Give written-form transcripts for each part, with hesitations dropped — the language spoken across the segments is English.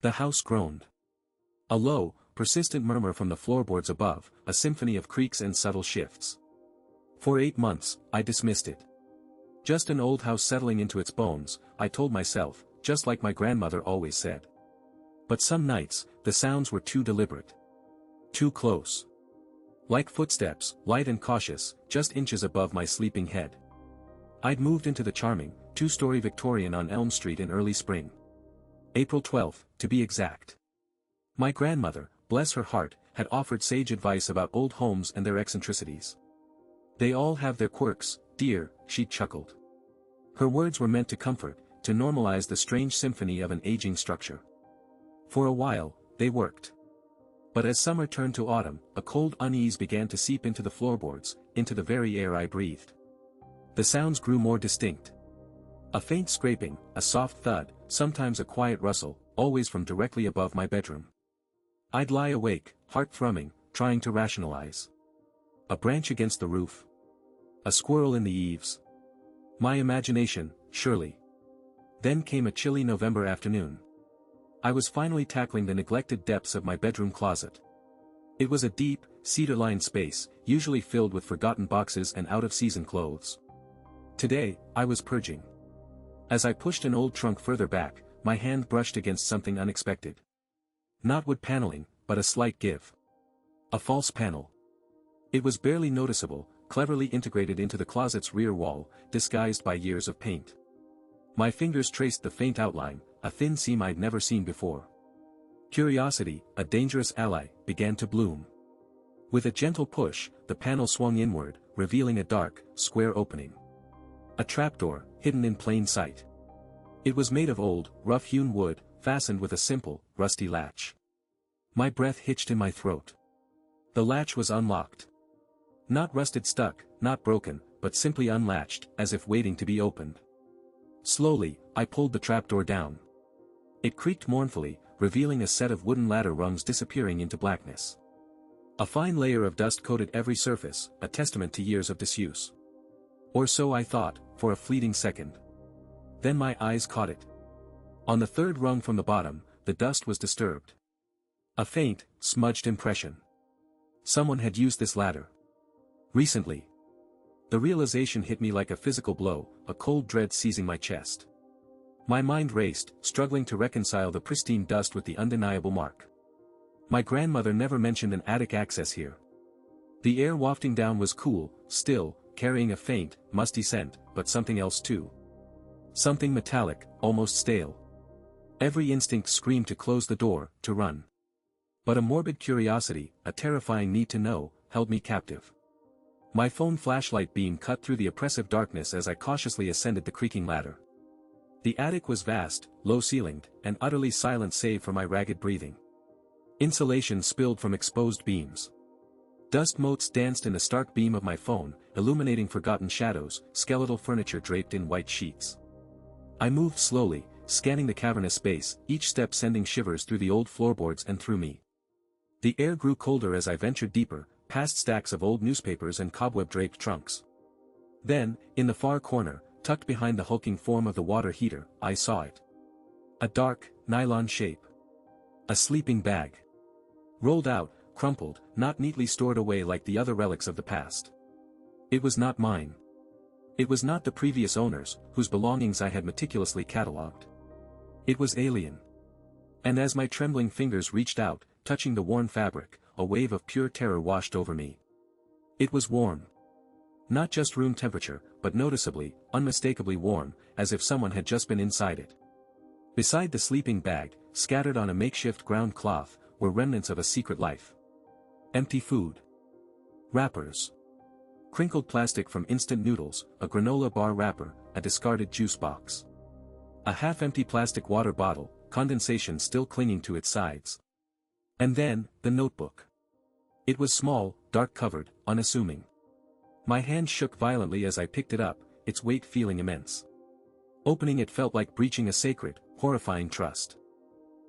The house groaned. A low, persistent murmur from the floorboards above, a symphony of creaks and subtle shifts. For 8 months, I dismissed it. Just an old house settling into its bones, I told myself, just like my grandmother always said. But some nights, the sounds were too deliberate. Too close. Like footsteps, light and cautious, just inches above my sleeping head. I'd moved into the charming, 2-story Victorian on Elm Street in early spring. April 12th, to be exact. My grandmother, bless her heart, had offered sage advice about old homes and their eccentricities. They all have their quirks, dear, she chuckled. Her words were meant to comfort, to normalize the strange symphony of an aging structure. For a while, they worked. But as summer turned to autumn, a cold unease began to seep into the floorboards, into the very air I breathed. The sounds grew more distinct. A faint scraping, a soft thud, sometimes a quiet rustle, always from directly above my bedroom. I'd lie awake, heart thrumming, trying to rationalize. A branch against the roof. A squirrel in the eaves. My imagination, surely. Then came a chilly November afternoon. I was finally tackling the neglected depths of my bedroom closet. It was a deep, cedar-lined space, usually filled with forgotten boxes and out-of-season clothes. Today, I was purging. As I pushed an old trunk further back, my hand brushed against something unexpected. Not wood paneling, but a slight give. A false panel. It was barely noticeable, cleverly integrated into the closet's rear wall, disguised by years of paint. My fingers traced the faint outline, a thin seam I'd never seen before. Curiosity, a dangerous ally, began to bloom. With a gentle push, the panel swung inward, revealing a dark, square opening. A trapdoor, hidden in plain sight. It was made of old, rough-hewn wood, fastened with a simple, rusty latch. My breath hitched in my throat. The latch was unlocked. Not rusted stuck, not broken, but simply unlatched, as if waiting to be opened. Slowly, I pulled the trapdoor down. It creaked mournfully, revealing a set of wooden ladder rungs disappearing into blackness. A fine layer of dust coated every surface, a testament to years of disuse. Or so I thought, for a fleeting second. Then my eyes caught it. On the third rung from the bottom, the dust was disturbed. A faint, smudged impression. Someone had used this ladder. Recently. The realization hit me like a physical blow, a cold dread seizing my chest. My mind raced, struggling to reconcile the pristine dust with the undeniable mark. My grandmother never mentioned an attic access here. The air wafting down was cool, still, carrying a faint, musty scent, but something else too. Something metallic, almost stale. Every instinct screamed to close the door, to run. But a morbid curiosity, a terrifying need to know, held me captive. My phone flashlight beam cut through the oppressive darkness as I cautiously ascended the creaking ladder. The attic was vast, low-ceilinged, and utterly silent save for my ragged breathing. Insulation spilled from exposed beams. Dust motes danced in the stark beam of my phone, illuminating forgotten shadows, skeletal furniture draped in white sheets. I moved slowly, scanning the cavernous space, each step sending shivers through the old floorboards and through me. The air grew colder as I ventured deeper, past stacks of old newspapers and cobweb-draped trunks. Then, in the far corner, tucked behind the hulking form of the water heater, I saw it. A dark, nylon shape. A sleeping bag. Rolled out, crumpled, not neatly stored away like the other relics of the past. It was not mine. It was not the previous owners, whose belongings I had meticulously catalogued. It was alien. And as my trembling fingers reached out, touching the worn fabric, a wave of pure terror washed over me. It was warm. Not just room temperature, but noticeably, unmistakably warm, as if someone had just been inside it. Beside the sleeping bag, scattered on a makeshift ground cloth, were remnants of a secret life. Empty food. Wrappers. Crinkled plastic from instant noodles, a granola bar wrapper, a discarded juice box. A half-empty plastic water bottle, condensation still clinging to its sides. And then, the notebook. It was small, dark-covered, unassuming. My hand shook violently as I picked it up, its weight feeling immense. Opening it felt like breaching a sacred, horrifying trust.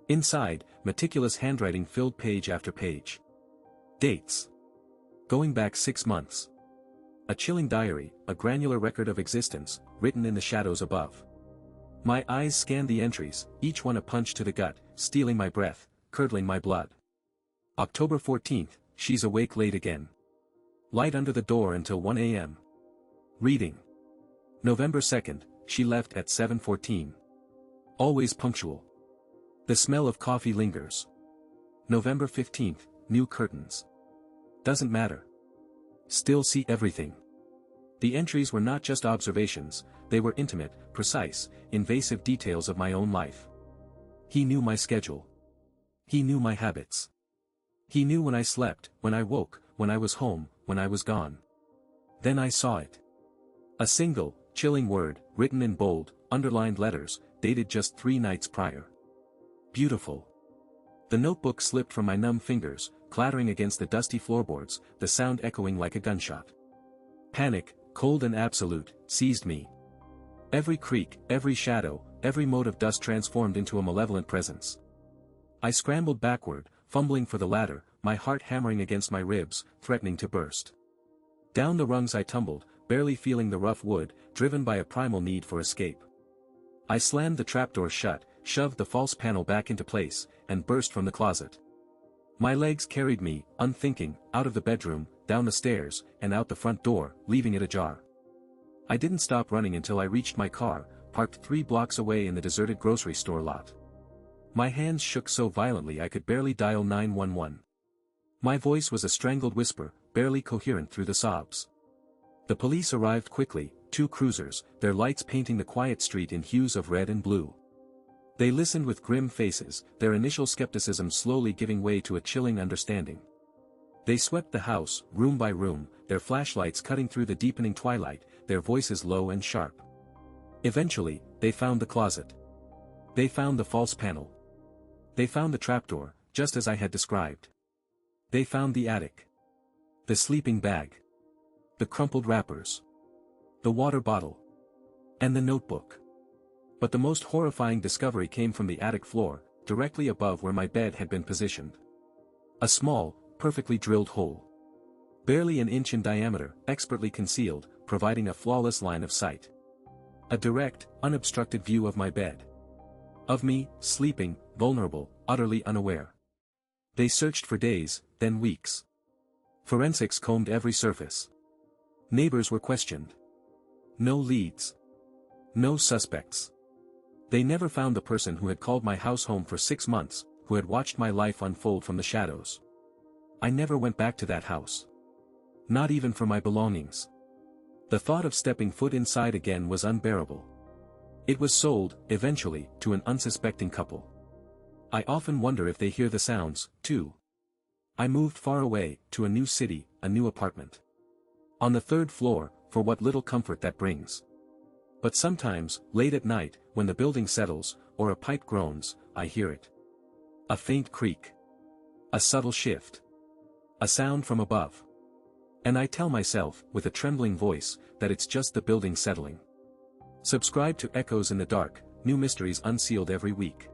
Inside, meticulous handwriting filled page after page. Dates. Going back 6 months. A chilling diary, a granular record of existence, written in the shadows above. My eyes scanned the entries, each one a punch to the gut, stealing my breath, curdling my blood. October 14th, she's awake late again. Light under the door until 1 a.m. Reading. November 2nd, she left at 7:14. Always punctual. The smell of coffee lingers. November 15th, new curtains. Doesn't matter. Still see everything. The entries were not just observations, they were intimate, precise, invasive details of my own life. He knew my schedule. He knew my habits. He knew when I slept, when I woke, when I was home, when I was gone. Then I saw it. A single, chilling word, written in bold, underlined letters, dated just 3 nights prior. Beautiful. The notebook slipped from my numb fingers, clattering against the dusty floorboards, the sound echoing like a gunshot. Panic, cold and absolute, seized me. Every creak, every shadow, every mote of dust transformed into a malevolent presence. I scrambled backward, fumbling for the ladder, my heart hammering against my ribs, threatening to burst. Down the rungs I tumbled, barely feeling the rough wood, driven by a primal need for escape. I slammed the trapdoor shut, shoved the false panel back into place, and burst from the closet. My legs carried me, unthinking, out of the bedroom, down the stairs, and out the front door, leaving it ajar. I didn't stop running until I reached my car, parked 3 blocks away in the deserted grocery store lot. My hands shook so violently I could barely dial 911. My voice was a strangled whisper, barely coherent through the sobs. The police arrived quickly, 2 cruisers, their lights painting the quiet street in hues of red and blue. They listened with grim faces, their initial skepticism slowly giving way to a chilling understanding. They swept the house, room by room, their flashlights cutting through the deepening twilight, their voices low and sharp. Eventually, they found the closet. They found the false panel. They found the trapdoor, just as I had described. They found the attic. The sleeping bag. The crumpled wrappers. The water bottle. And the notebook. But the most horrifying discovery came from the attic floor, directly above where my bed had been positioned. A small, perfectly drilled hole. Barely an inch in diameter, expertly concealed, providing a flawless line of sight. A direct, unobstructed view of my bed. Of me, sleeping, vulnerable, utterly unaware. They searched for days, then weeks. Forensics combed every surface. Neighbors were questioned. No leads. No suspects. They never found the person who had called my house home for 6 months, who had watched my life unfold from the shadows. I never went back to that house. Not even for my belongings. The thought of stepping foot inside again was unbearable. It was sold, eventually, to an unsuspecting couple. I often wonder if they hear the sounds, too. I moved far away, to a new city, a new apartment. On the 3rd floor, for what little comfort that brings. But sometimes, late at night, when the building settles, or a pipe groans, I hear it. A faint creak. A subtle shift. A sound from above. And I tell myself, with a trembling voice, that it's just the building settling. Subscribe to Echoes in the Dark, new mysteries unsealed every week.